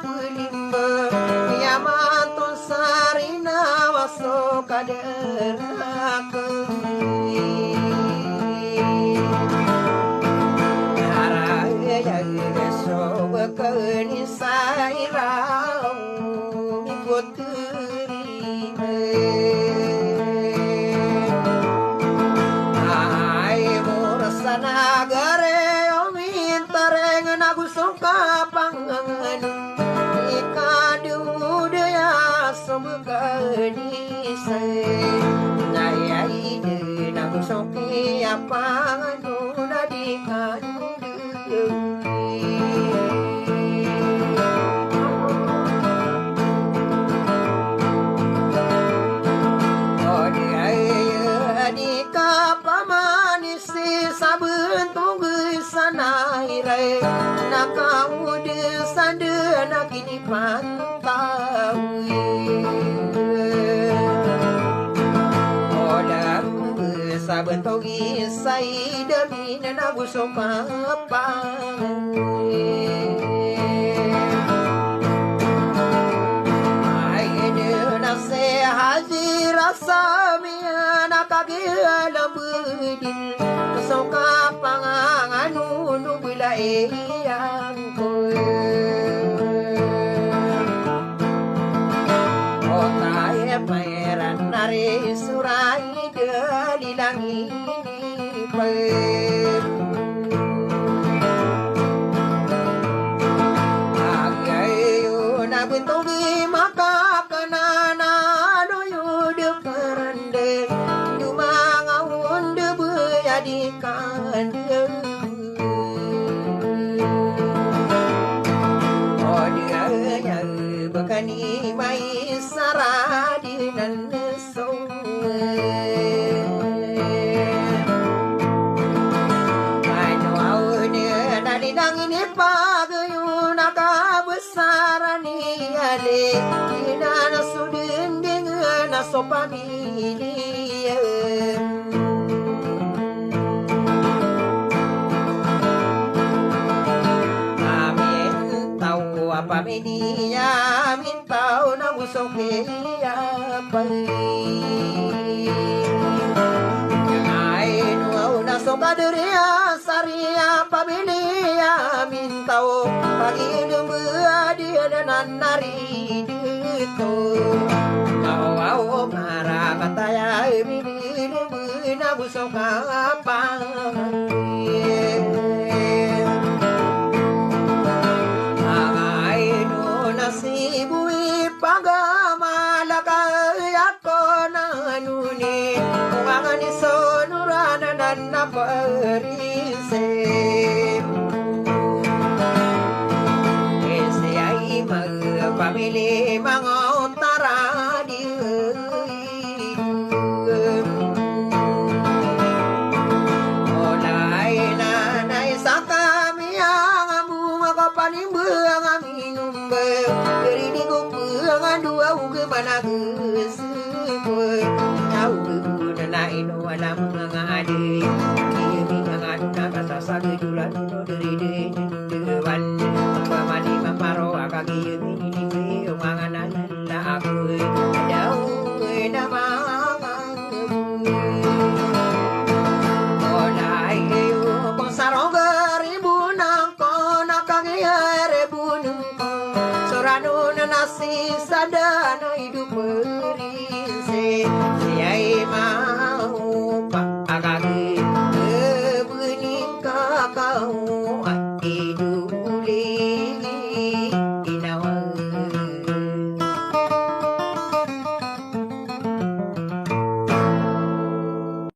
pulimba Yamato sarina waso kaderaka Haraya so bekeni sairau Mikoturi Ai murasana gare omintareng nagusuka pangangan Ikadu daya sebekeni say Nayai de nagusuki apanganu nadikanu Nakaude sadana kini pantau Odang sabentogi saida mina nagusoka Aide nase haji rasa mina nakagiala budin soka panganganu nubila eyang koe Otae pangeran nari surai delilangi pe Agayo nabuntogi maka kanana doyo dekarande Dumanga unde buyadikan Bekani mai saradinan song Aino aune nani dangini pagayun akabesarani ale Inana sudin dengan sopamilia Apa media mintau na usok ya pai Ai nu na sokaderia saria pamilia mintau pagi dembe dia dan nari dito Kau marah kata ya mini dembe na usok apa Sibui pagamalakay ako na nuni Mga ni sonurana na naparisip Ese ay magpamili mga utara di Olay nanay sa kami ang bunga kapanimbang aming dua uga mana gesukoi tau uga na ino alam nga ade kimi nga na kasa sagedulan no deri dewan pamani maparo akagi ini ni mangana na aku dau na manga olai yo konsarong ribunang ko nakagi rebunang sorano nasi sadana